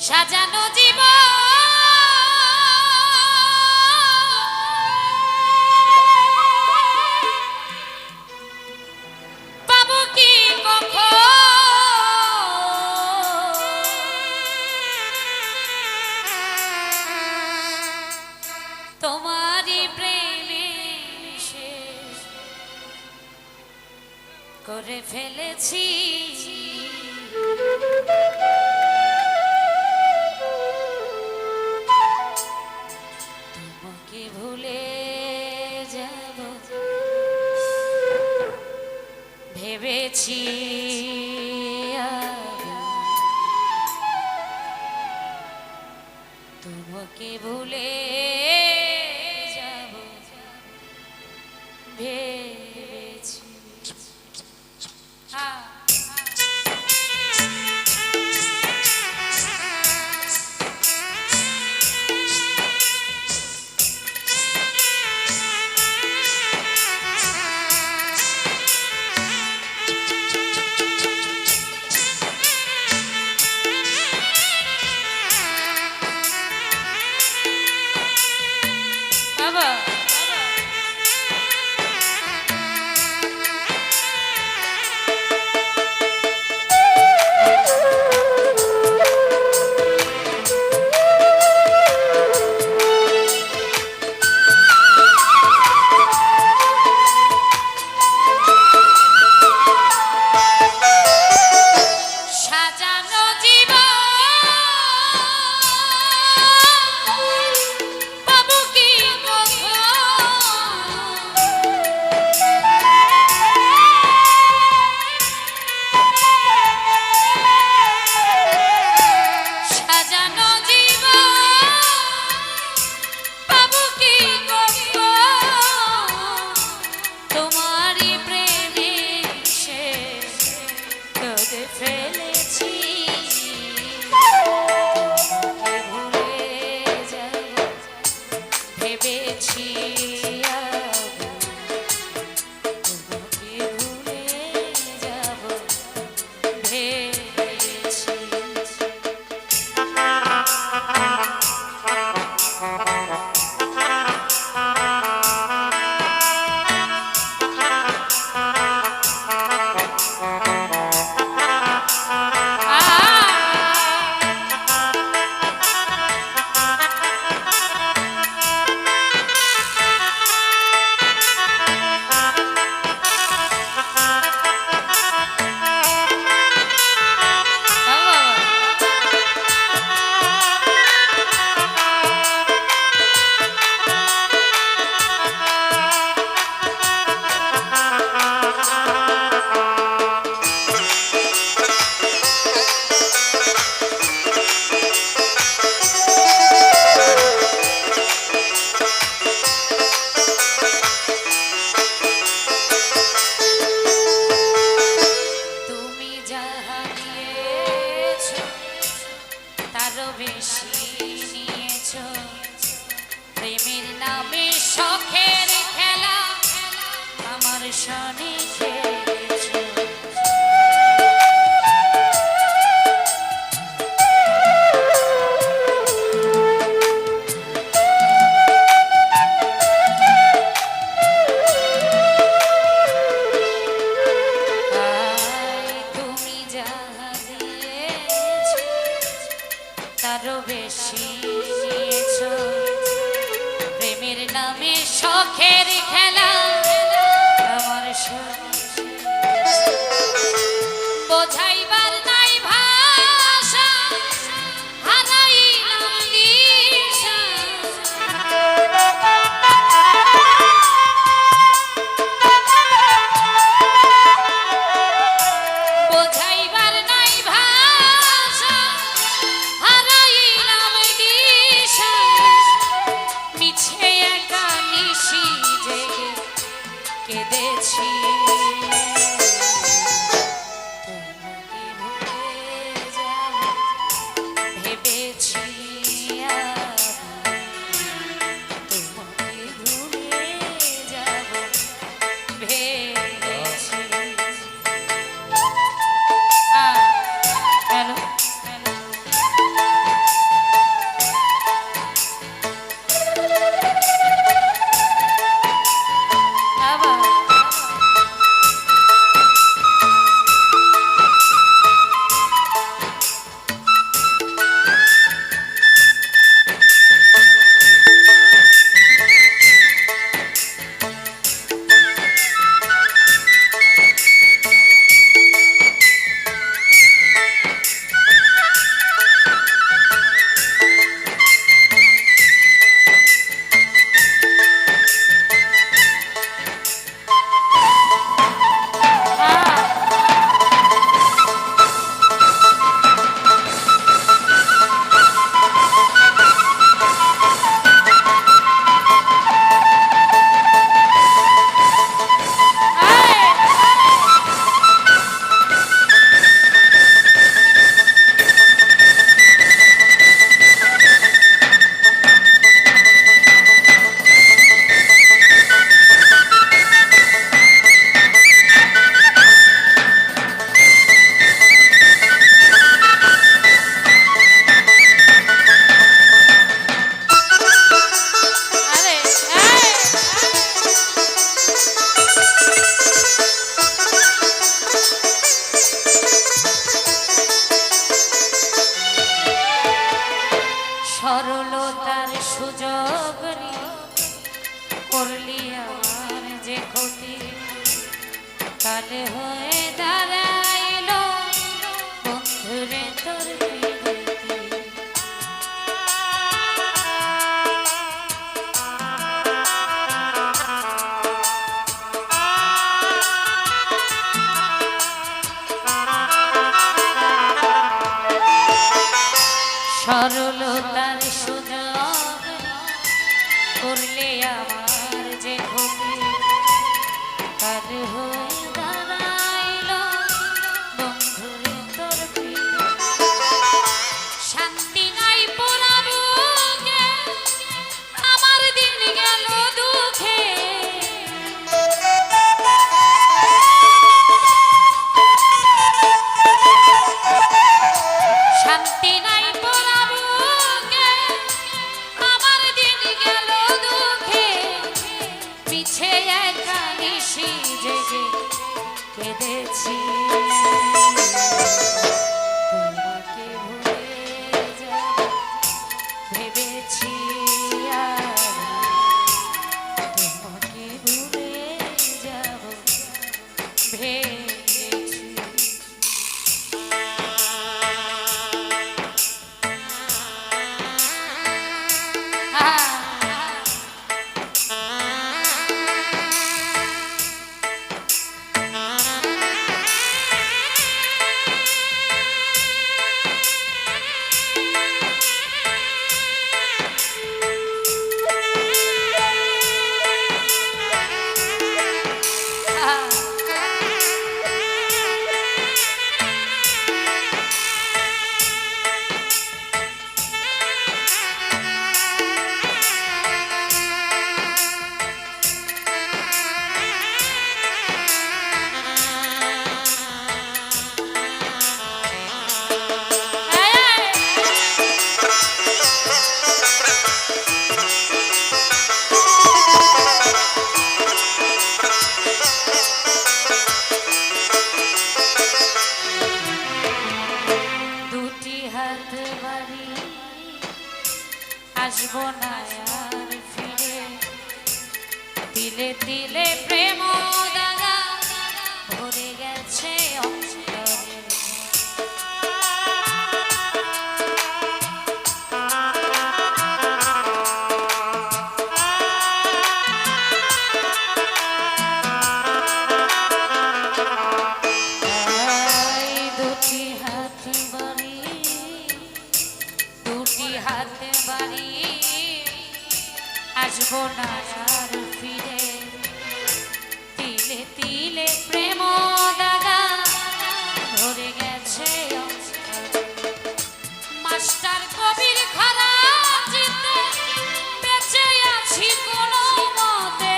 সাজানো জীবন পাবো কি কখন তোমারই প্রেমে শেষ করে ফেলেছি তোমাকে ভুলে যাব ভেবেছি তোমাকে ভুলে যাব ভেবেছি প্রেমের নামে শখের খেলা আমার সনে খেলেছো তুমি যাহা দিয়েছো তারও বেশি নিয়েছো প্রেমের নামে শখের খেলা আমার বোঝাইবার নাই ভাষা হারাইলাম দিশা বোঝাইবার নাই ভাষা হারাইলাম দিশা মিছে একা নিশি জেগে সরলতার সুযোগ নিয়ে করলি আমার যে ক্ষতি, কাল হয়ে দাঁড়াইলো বন্ধুরে তোর প্রীতি। সরলতার সুযোগ করলে আমার যে ক্ষতি, কাল হয়ে দাঁড়াইলো বন্ধুরে তোর প্রীতি। শান্তি নাই পোড়া বুকে, আমার দিন গেল দুঃখে। শান্তি নাই পোড়া বুকে, আমার দিন গেল দুঃখে। পিছে একা নিশি জেগে কেঁদেছি, তোমাকে ভুলে যাব ভেবেছি, আর তোমাকে ভুলে যাব ভেবেছি। আসবো না আর ফিরে, তিলে তিলে প্রেম দাগা ভরে গেছে অন্তরে। দুটি হাত বাড়ি, দুটি হাত বাড়ি, আসবো না আর ফিরে, তিলে তিলে প্রেম দাগা ধরে গেছে অন্তরে। মাস্টার কবির খারা জিতে বেঁচে আছি কোনো মতে,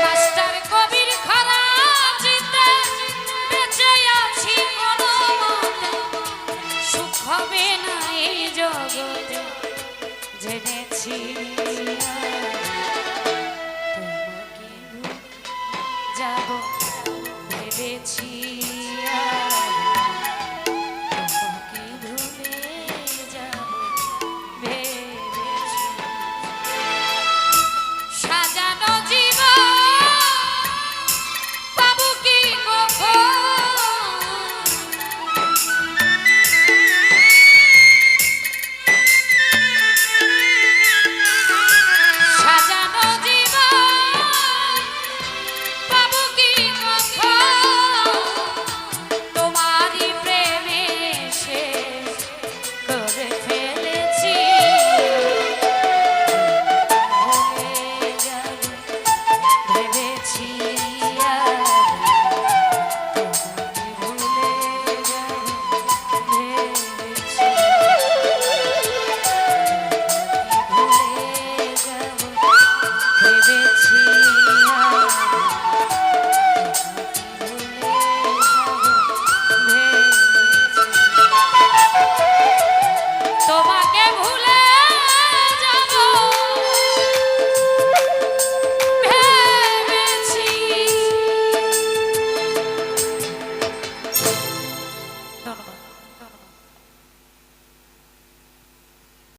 মাস্টার কবির খারা জিতে বেঁচে আছি কোনো মতে। সুখ হবে না এই জগতে জেনেছি, তোমাকে যাব ভেবেছি।